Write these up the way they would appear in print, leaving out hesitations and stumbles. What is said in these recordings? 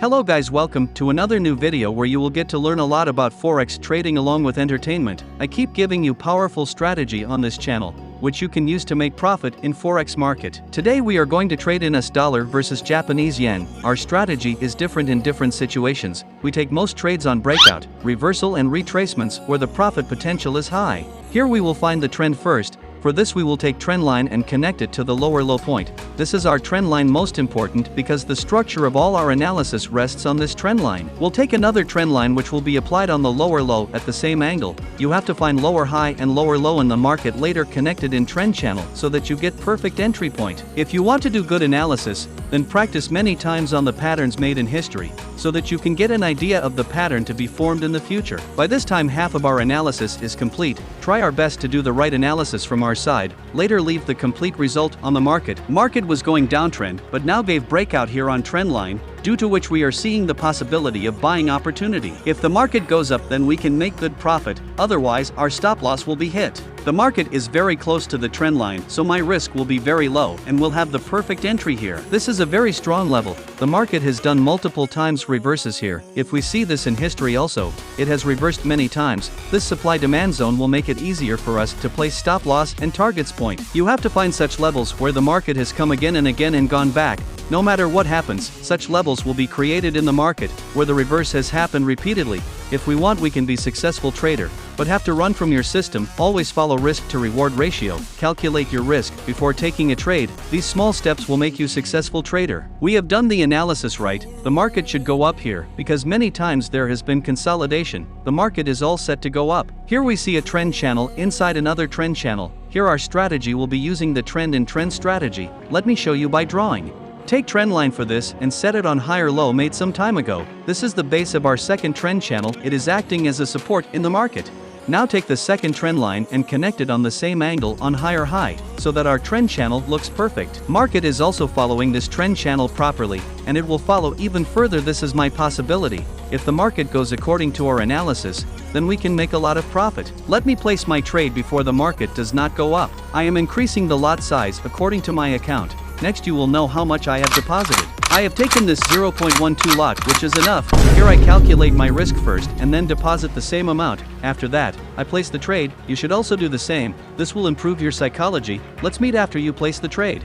Hello guys, welcome to another new video where you will get to learn a lot about Forex trading along with entertainment. I keep giving you powerful strategy on this channel, which you can use to make profit in Forex market. Today we are going to trade in US dollar versus Japanese yen. Our strategy is different in different situations. We take most trades on breakout, reversal and retracements where the profit potential is high. Here we will find the trend first. For this we will take trend line and connect it to the lower low point. This is our trend line most important because the structure of all our analysis rests on this trend line. We'll take another trend line which will be applied on the lower low at the same angle. You have to find lower high and lower low in the market later connected in trend channel so that you get perfect entry point. If you want to do good analysis, then practice many times on the patterns made in history, so that you can get an idea of the pattern to be formed in the future. By this time half of our analysis is complete. Try our best to do the right analysis from our side, later leave the complete result on the market. Market was going downtrend, but now gave breakout here on trend line, due to which we are seeing the possibility of buying opportunity. If the market goes up, then we can make good profit, otherwise our stop loss will be hit. The market is very close to the trend line, so my risk will be very low and will have the perfect entry here. This is a very strong level. The market has done multiple times reverses here. If we see this in history also, it has reversed many times. This supply-demand zone will make it easier for us to place stop loss and targets point. You have to find such levels where the market has come again and again and gone back. No matter what happens, such levels will be created in the market, where the reverse has happened repeatedly. If we want, we can be successful trader, but have to run from your system. Always follow risk to reward ratio, calculate your risk before taking a trade. These small steps will make you successful trader. We have done the analysis right. The market should go up here, because many times there has been consolidation. The market is all set to go up. Here we see a trend channel inside another trend channel. Here our strategy will be using the trend in trend strategy. Let me show you by drawing. Take trend line for this and set it on higher low made some time ago. This is the base of our second trend channel. It is acting as a support in the market. Now take the second trend line and connect it on the same angle on higher high, so that our trend channel looks perfect. Market is also following this trend channel properly, and it will follow even further. This is my possibility. If the market goes according to our analysis, then we can make a lot of profit. Let me place my trade before the market does not go up. I am increasing the lot size according to my account. Next you will know how much I have deposited. I have taken this 0.12 lot, which is enough. Here I calculate my risk first and then deposit the same amount. After that, I place the trade. You should also do the same. This will improve your psychology. Let's meet after you place the trade.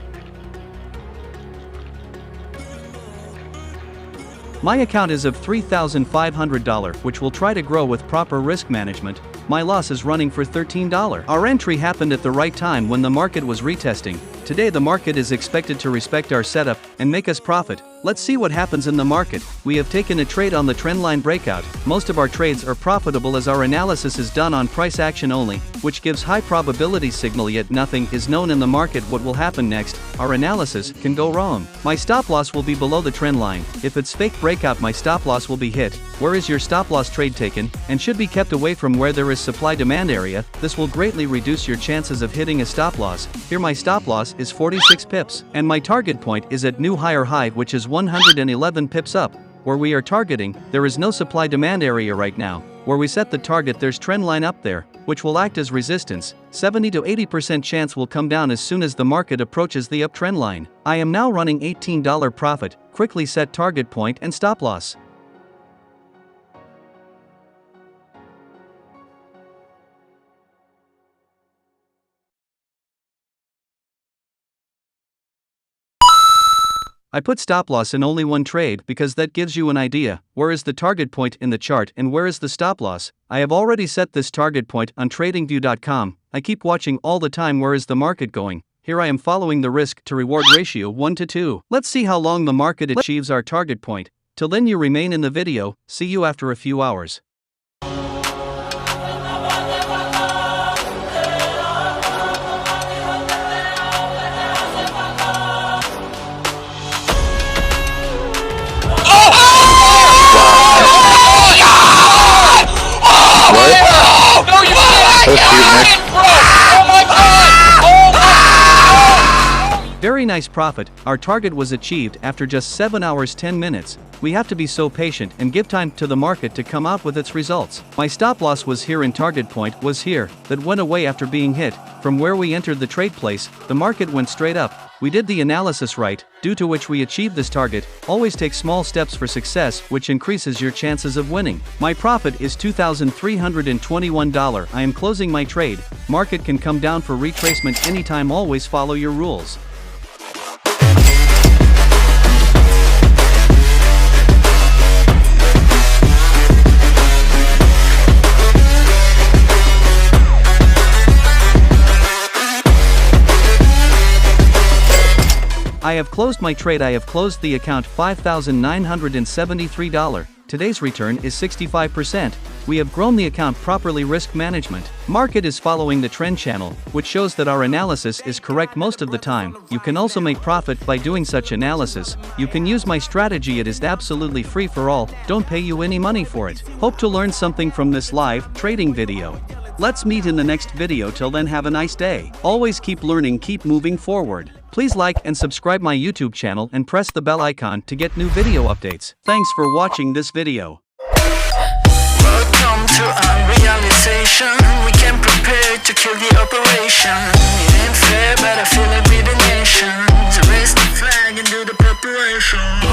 My account is of $3,500, which will try to grow with proper risk management. My loss is running for $13. Our entry happened at the right time when the market was retesting. Today the market is expected to respect our setup and make us profit. Let's see what happens in the market. We have taken a trade on the trendline breakout. Most of our trades are profitable as our analysis is done on price action only, which gives high probability signal, yet nothing is known in the market what will happen next. Our analysis can go wrong. My stop loss will be below the trend line. If it's fake breakout, my stop loss will be hit. Where is your stop loss trade taken, and should be kept away from where there is supply demand area. This will greatly reduce your chances of hitting a stop loss. Here my stop loss is 46 pips, and my target point is at new higher high, which is 111 pips up. Where we are targeting, there is no supply demand area right now. Where we set the target, there's trend line up there, which will act as resistance. 70 to 80% chance will come down as soon as the market approaches the uptrend line. I am now running $18 profit. Quickly set target point and stop loss. I put stop loss in only one trade because that gives you an idea. Where is the target point in the chart and where is the stop loss? I have already set this target point on tradingview.com. I keep watching all the time where is the market going. Here I am following the risk to reward ratio 1:2. Let's see how long the market achieves our target point. Till then you remain in the video. See you after a few hours. Oh my god! Oh my god! Very nice profit. Our target was achieved after just 7 hours 10 minutes. We have to be so patient and give time to the market to come out with its results. My stop loss was here and target point was here, that went away after being hit. From where we entered the trade place, the market went straight up. We did the analysis right, due to which we achieved this target. Always take small steps for success, which increases your chances of winning. My profit is $2,321. I am closing my trade. Market can come down for retracement anytime. Always follow your rules. I have closed my trade. I have closed the account $5,973. Today's return is 65%. We have grown the account properly. Risk management. Market is following the trend channel, which shows that our analysis is correct most of the time. You can also make profit by doing such analysis. You can use my strategy. It is absolutely free for all. Don't pay you any money for it. Hope to learn something from this live trading video. Let's meet in the next video. Till then, have a nice day. Always keep learning, keep moving forward. Please like and subscribe my YouTube channel and press the bell icon to get new video updates. Thanks for watching this video. Welcome to our realization. We came prepared to kill the operation. It ain't fair, but I feel it with the nation. To raise the flag and do the preparation.